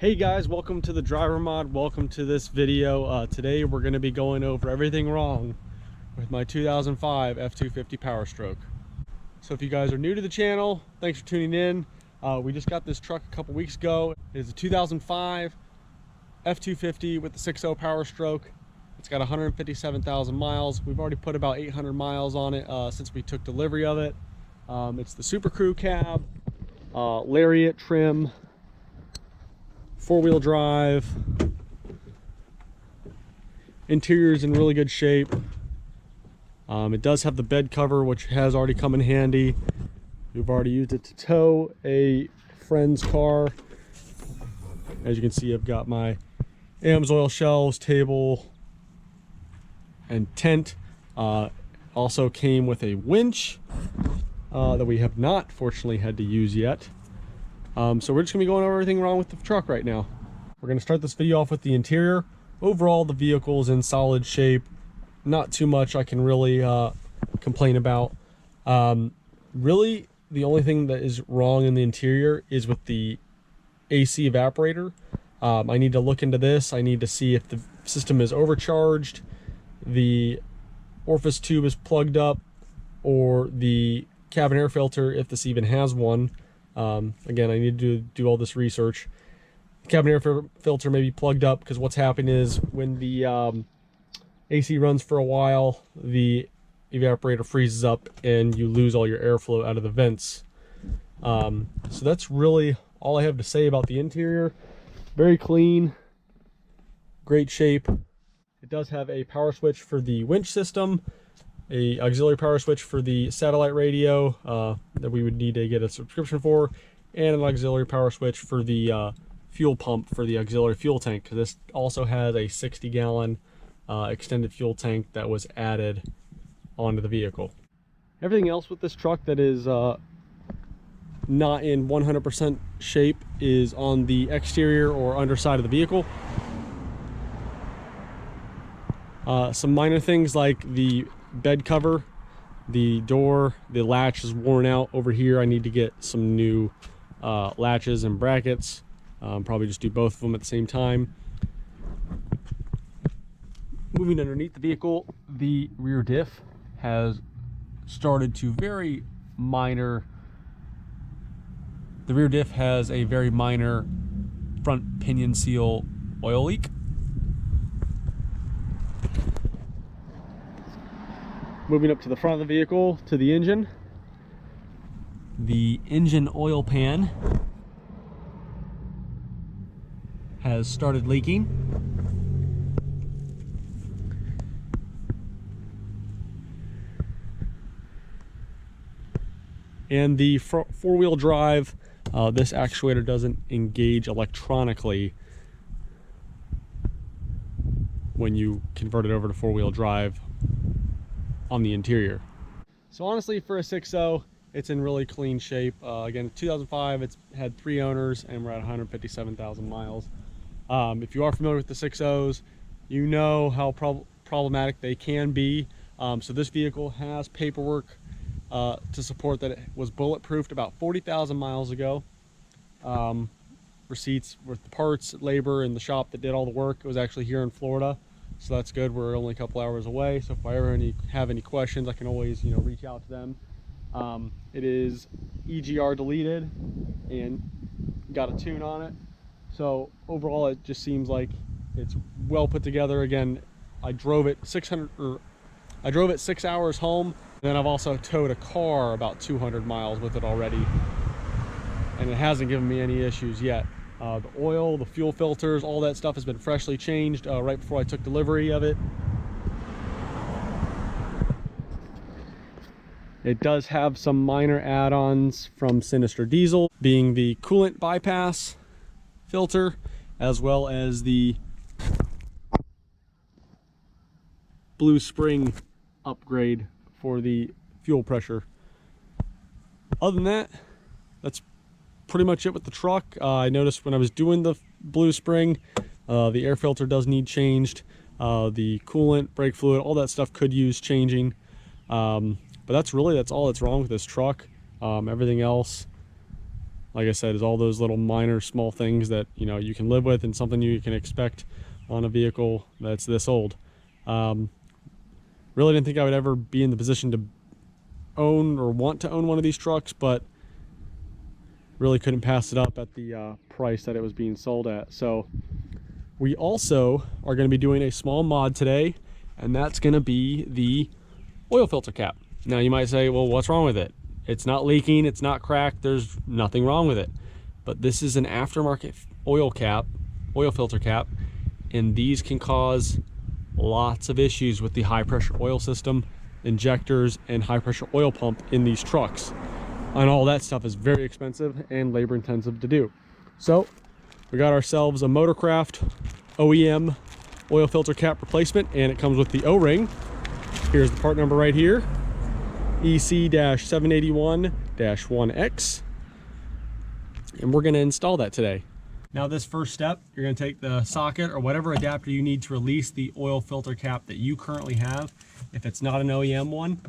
Hey guys, welcome to the driver mod. Welcome to this video. Today we're going to be going over everything wrong with my 2005 F250 Powerstroke. So if you guys are new to the channel, thanks for tuning in. We just got this truck a couple weeks ago. It is a 2005 F250 with the 6.0 Powerstroke. It's got 157,000 miles. We've already put about 800 miles on it since we took delivery of it. It's the supercrew cab, lariat trim, 4-wheel drive. Interior's in really good shape. It does have the bed cover, which has already come in handy. We've already used it to tow a friend's car. As you can see, I've got my Amsoil shelves, table, and tent. Also came with a winch that we have not fortunately had to use yet. So we're just gonna be going over everything wrong with the truck right now. We're gonna start this video off with the interior. Overall, the vehicle is in solid shape. Not too much I can really complain about. Really, the only thing that is wrong in the interior is with the AC evaporator. I need to look into this. I need to see if the system is overcharged, the orifice tube is plugged up, or the cabin air filter, if this even has one. Again, I need to do all this research. The cabin air filter may be plugged up because what's happening is when the AC runs for a while, the evaporator freezes up and you lose all your airflow out of the vents. So that's really all I have to say about the interior. Very clean, great shape. It does have a power switch for the winch system, a auxiliary power switch for the satellite radio that we would need to get a subscription for, and an auxiliary power switch for the fuel pump for the auxiliary fuel tank, because this also has a 60-gallon extended fuel tank that was added onto the vehicle. Everything else with this truck that is not in 100% shape is on the exterior or underside of the vehicle. Some minor things like the bed cover, the door, the latch is worn out over here. I need to get some new latches and brackets. Probably just do both of them at the same time. Moving underneath the vehicle, the rear diff has started to very minor. The rear diff has a very minor front pinion seal oil leak. Moving up to the front of the vehicle, to the engine. The engine oil pan has started leaking. And the four-wheel drive, this actuator doesn't engage electronically when you convert it over to four-wheel drive on the interior. So honestly, for a 6.0, it's in really clean shape. Again, 2005, it's had 3 owners and we're at 157,000 miles. If you are familiar with the 6.0s, you know how problematic they can be. So this vehicle has paperwork to support that it was bulletproofed about 40,000 miles ago. Receipts with the parts, labor, and the shop that did all the work. It was actually here in Florida. So that's good. We're only a couple hours away. So if I ever have any questions, I can always, reach out to them. It is EGR deleted and got a tune on it. So overall, it just seems like it's well put together. Again, I drove it 6 hours home. And then I've also towed a car about 200 miles with it already, and it hasn't given me any issues yet. The oil, the fuel filters, all that stuff has been freshly changed right before I took delivery of it. It does have some minor add-ons from Sinister Diesel, being the coolant bypass filter, as well as the blue spring upgrade for the fuel pressure. Other than that, that's pretty much it with the truck. I noticed when I was doing the blue spring, the air filter does need changed. The coolant, brake fluid, all that stuff could use changing. But that's all that's wrong with this truck. Everything else like I said, is all those little minor small things that, you know, you can live with and something you can expect on a vehicle that's this old. Really didn't think I would ever be in the position to own or want to own one of these trucks, but really couldn't pass it up at the price that it was being sold at. So we also are going to be doing a small mod today, and that's going to be the oil filter cap. Now you might say, well, what's wrong with it? It's not leaking, it's not cracked, there's nothing wrong with it. But this is an aftermarket oil filter cap, and these can cause lots of issues with the high pressure oil system, injectors, and high pressure oil pump in these trucks. And all that stuff is very expensive and labor intensive to do. So we got ourselves a Motorcraft OEM oil filter cap replacement, and it comes with the O-ring. Here's the part number right here, EC-781-1X, and we're going to install that today. Now this first step, you're going to take the socket or whatever adapter you need to release the oil filter cap that you currently have, if it's not an OEM one,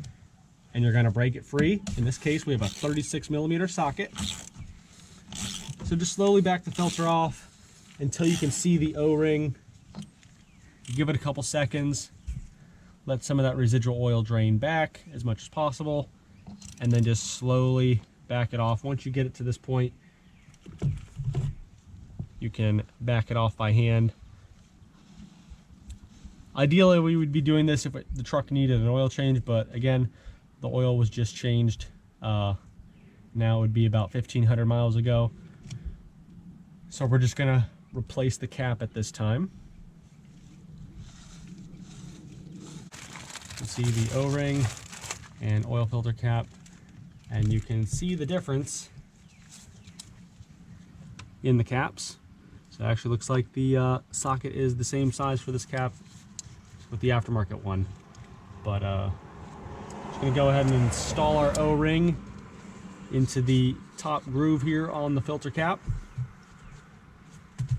and you're going to break it free. In this case, we have a 36mm socket. So just slowly back the filter off until you can see the O-ring. Give it a couple seconds. Let some of that residual oil drain back as much as possible, and then just slowly back it off. Once you get it to this point, you can back it off by hand. Ideally, we would be doing this if the truck needed an oil change, but again, the oil was just changed. Now it would be about 1,500 miles ago. So we're just gonna replace the cap at this time. You see the O-ring and oil filter cap, and you can see the difference in the caps. So it actually looks like the socket is the same size for this cap with the aftermarket one. But just gonna go ahead and install our O-ring into the top groove here on the filter cap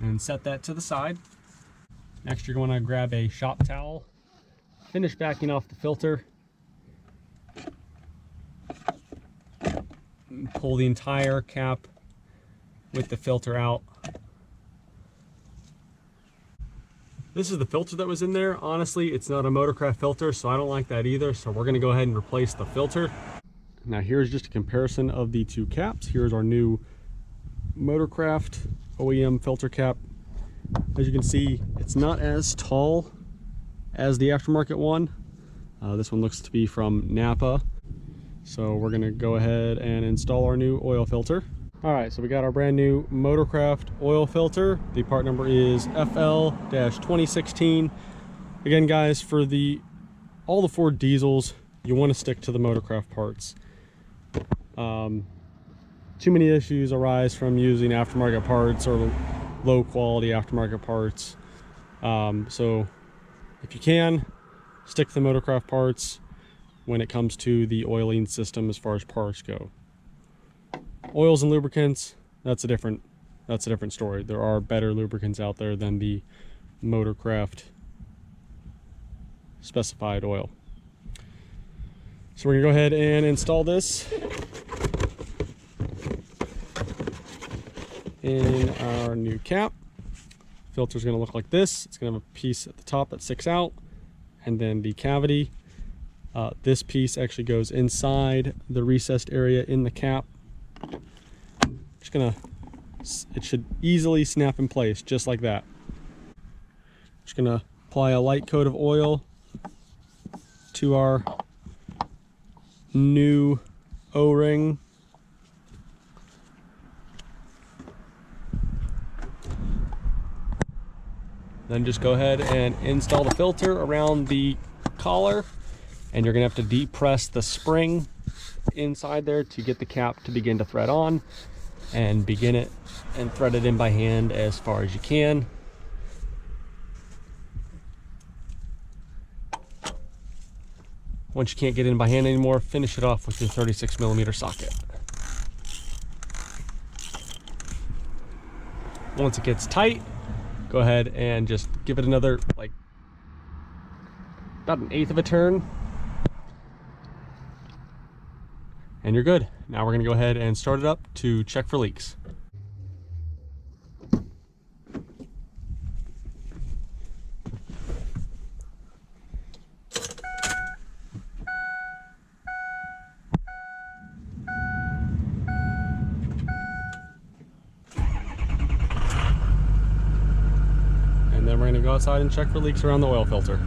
and set that to the side. Next, you're going to grab a shop towel, finish backing off the filter, and pull the entire cap with the filter out. This is the filter that was in there. Honestly, it's not a Motorcraft filter, so I don't like that either. So we're gonna go ahead and replace the filter. Now here's just a comparison of the two caps. Here's our new Motorcraft OEM filter cap. As you can see, it's not as tall as the aftermarket one. This one looks to be from Napa. So we're gonna go ahead and install our new oil filter. All right, so we got our brand new Motorcraft oil filter. The part number is FL-2016. Again, guys, for all the Ford diesels, you want to stick to the Motorcraft parts. Too many issues arise from using aftermarket parts or low quality aftermarket parts. So if you can, stick to the Motorcraft parts when it comes to the oiling system as far as parts go. Oils and lubricants, that's a different story. There are better lubricants out there than the Motorcraft specified oil. So we're gonna go ahead and install this in our new cap. Filter is gonna look like this. It's gonna have a piece at the top that sticks out, and then the cavity. This piece actually goes inside the recessed area in the cap. It should easily snap in place just like that. Just gonna apply a light coat of oil to our new O-ring. Then just go ahead and install the filter around the collar, and you're gonna have to depress the spring inside there to get the cap to begin to thread on, and begin it and thread it in by hand as far as you can. Once you can't get it in by hand anymore, finish it off with your 36mm socket. Once it gets tight, go ahead and just give it another, like, about 1/8 of a turn, and you're good. Now we're gonna go ahead and start it up to check for leaks. And then we're gonna go outside and check for leaks around the oil filter.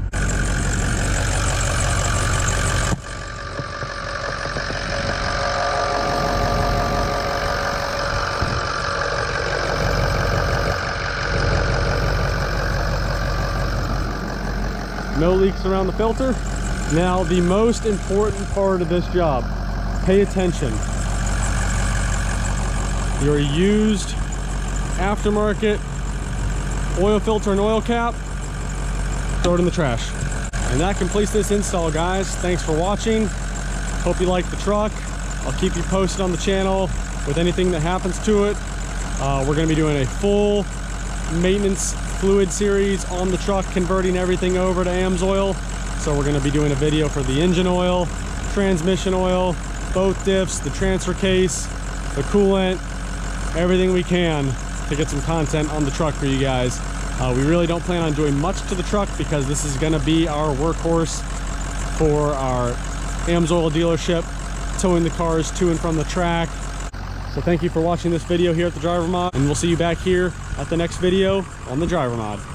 No leaks around the filter. Now the most important part of this job, pay attention. Your used aftermarket oil filter and oil cap, throw it in the trash. And that completes this install, guys. Thanks for watching. Hope you like the truck. I'll keep you posted on the channel with anything that happens to it. We're gonna be doing a full maintenance fluid series on the truck, converting everything over to Amsoil. So we're going to be doing a video for the engine oil, transmission oil, both diffs, the transfer case, the coolant, everything we can to get some content on the truck for you guys. We really don't plan on doing much to the truck because this is going to be our workhorse for our Amsoil dealership, towing the cars to and from the track. So thank you for watching this video here at the Driver Mod, and we'll see you back here at the next video on the Driver Mod.